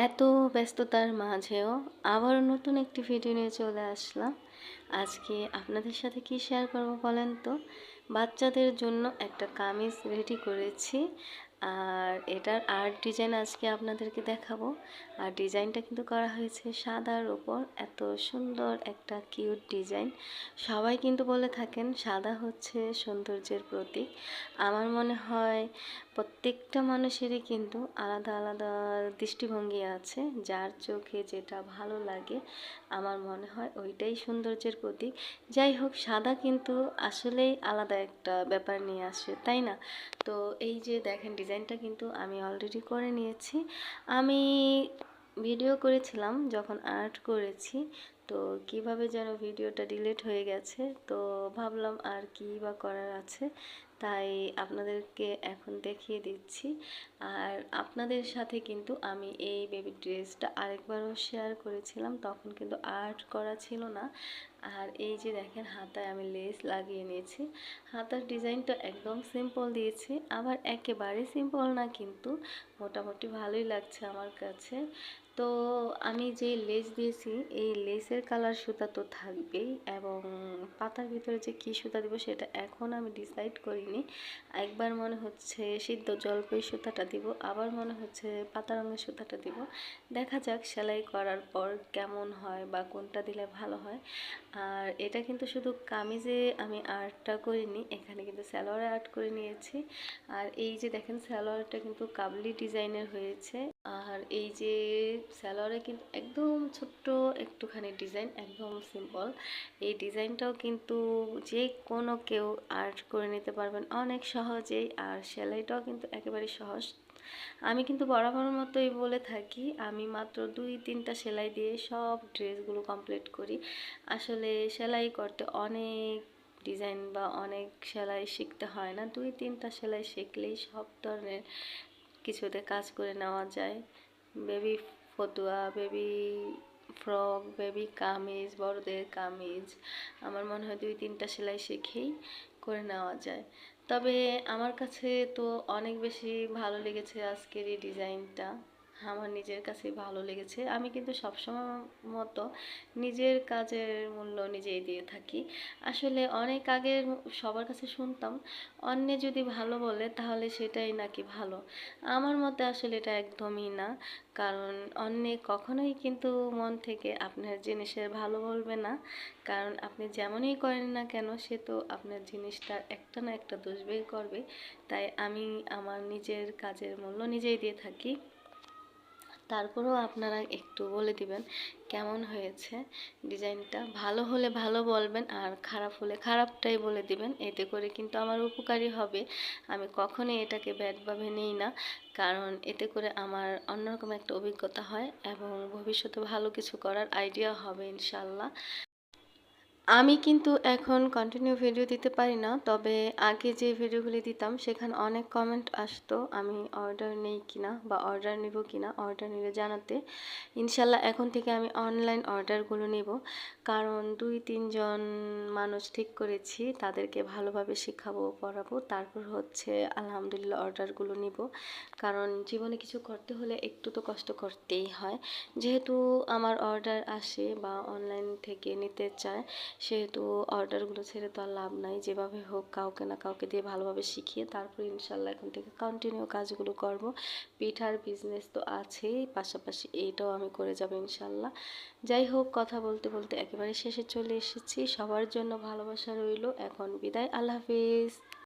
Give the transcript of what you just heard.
এত ব্যস্ততার মাঝেও আবারও নতুন একটি ভিডিও নিয়ে চলে আসলাম। আজকে আপনাদের সাথে কি শেয়ার করব বলেন তো? বাচ্চাদের জন্য একটা কামিজ রেডি করেছি, আর এটার আর্ট ডিজাইন আজকে আপনাদেরকে দেখাবো। আর ডিজাইনটা কিন্তু করা হয়েছে সাদার উপর, এত সুন্দর একটা কিউট ডিজাইন। সবাই কিন্তু বলে থাকেন সাদা হচ্ছে সৌন্দর্যের প্রতীক। আমার মনে হয় প্রত্যেকটা মানুষেরই কিন্তু আলাদা আলাদা দৃষ্টিভঙ্গি আছে, যার চোখে যেটা ভালো লাগে আমার মনে হয় ওইটাই সৌন্দর্যের প্রতীক। যাই হোক, সাদা কিন্তু আসলেই আলাদা একটা ব্যাপার নিয়ে আসে, তাই না? তো এই যে দেখেন, ডিজাইনটা কিন্তু আমি অলরেডি করে নিয়েছি। আমি ভিডিও করেছিলাম যখন আর্ট করেছি, তো কিভাবে যেন ভিডিওটা ডিলিট হয়ে গেছে। তো ভাবলাম আর কি বা করার আছে, তাই আপনাদেরকে এখন দেখিয়ে দিচ্ছি। আর আপনাদের সাথে কিন্তু আমি এই বেবি ড্রেসটা আরেকবারও শেয়ার করেছিলাম, তখন কিন্তু আর্ট করা ছিল না। আর এই যে দেখেন, হাতায় আমি লেস লাগিয়ে নিয়েছি। হাতার ডিজাইনটা একদম সিম্পল দিয়েছি, আবার একেবারে সিম্পল না, কিন্তু মোটামুটি ভালোই লাগছে আমার কাছে। তো আমি যে লেস দিয়েছি, এই লেসের কালার সুতা তো থাকবেই, এবং পাতার ভিতরে যে কী সুতা দিব সেটা এখন আমি ডিসাইড করিনি। একবার মনে হচ্ছে সিদ্ধ জলপাই সুতাটা দিব, আবার মনে হচ্ছে পাতা রঙের সুতাটা দিব। দেখা যাক সেলাই করার পর কেমন হয় বা কোনটা দিলে ভালো হয়। আর এটা কিন্তু শুধু কামিজে আমি আর্টটা করিনি, এখানে কিন্তু সালোয়ারে আর্ট করে নিয়েছি। আর এই যে দেখেন, সালোয়ারটা কিন্তু কাবলি ডিজাইনের হয়েছে। আর এই যে সালোয়ারে কিন্তু একদম ছোট্ট একটুখানি ডিজাইন, একদম সিম্পল। এই ডিজাইনটাও কিন্তু যে কোনো কেউ আর্ট করে নিতে পারবেন অনেক সহজেই, আর সেলাইটাও কিন্তু একেবারে সহজ। আমি কিন্তু বরাবর মতোই বলে থাকি, আমি মাত্র 2-3টা সেলাই দিয়ে সব ড্রেসগুলো কমপ্লিট করি। আসলে সেলাই করতে অনেক ডিজাইন বা অনেক সেলাই শিখতে হয় না, 2-3টা সেলাই শিখলেই সব ধরনের কিছুতে কাজ করে নেওয়া যায়। বেবি ফতুয়া, বেবি ফ্রক, বেবি কামিজ, বড়দের কামিজ, আমার মনে হয় 2-3টা সেলাই শিখেই করে নেওয়া যায়। তবে আমার কাছে তো অনেক বেশি ভালো লেগেছে আজকের এই ডিজাইনটা, আমার নিজের কাছে ভালো লেগেছে। আমি কিন্তু সবসময় মতো নিজের কাজের মূল্য নিজেই দিয়ে থাকি। আসলে অনেক আগের সবার কাছে শুনতাম, অন্যে যদি ভালো বলে তাহলে সেটাই নাকি ভালো। আমার মতে আসলে এটা একদমই না, কারণ অন্যে কখনোই কিন্তু মন থেকে আপনার জিনিসের ভালো বলবে না। কারণ আপনি যেমনই করেন না কেন, সে তো আপনার জিনিসটার একটা না একটা দোষ বের করবে। তাই আমি আমার নিজের কাজের মূল্য নিজেই দিয়ে থাকি। তারপরেও আপনারা একটু বলে দিবেন কেমন হয়েছে ডিজাইনটা। ভালো হলে ভালো বলবেন, আর খারাপ হলে খারাপটাই বলে দিবেন, এতে করে কিন্তু আমার উপকারী হবে। আমি কখনোই এটাকে ব্যাডভাবে নিই না, কারণ এতে করে আমার অন্যরকম একটা অভিজ্ঞতা হয় এবং ভবিষ্যতে ভালো কিছু করার আইডিয়া হবে ইনশাল্লাহ। আমি কিন্তু এখন কন্টিনিউ ভিডিও দিতে পারি না, তবে আগে যে ভিডিওগুলি দিতাম সেখানে অনেক কমেন্ট আসতো আমি অর্ডার নেই কিনা বা অর্ডার নিব কিনা, অর্ডার নিলে জানাতে। ইনশাল্লাহ এখন থেকে আমি অনলাইন অর্ডারগুলো নেব, কারণ 2-3 জন মানুষ ঠিক করেছি, তাদেরকে ভালোভাবে শেখাবো, পড়াবো, তারপর হচ্ছে আলহামদুলিল্লাহ অর্ডারগুলো নিব। কারণ জীবনে কিছু করতে হলে একটু তো কষ্ট করতেই হয়। যেহেতু আমার অর্ডার আসে বা অনলাইন থেকে নিতে চায়, সেহেতু অর্ডারগুলো ছেড়ে তো আর লাভ নাই। যেভাবে হোক কাউকে না কাউকে দিয়ে ভালোভাবে শিখিয়ে তারপর ইনশাল্লাহ এখন থেকে কন্টিনিউ কাজগুলো করব। পিঠার বিজনেস তো আছেই, পাশাপাশি এইটাও আমি করে যাব ইনশাল্লাহ। যাই হোক, কথা বলতে বলতে একেবারে শেষে চলে এসেছি। সবার জন্য ভালোবাসা রইল, এখন বিদায়, আল্লাহ হাফিজ।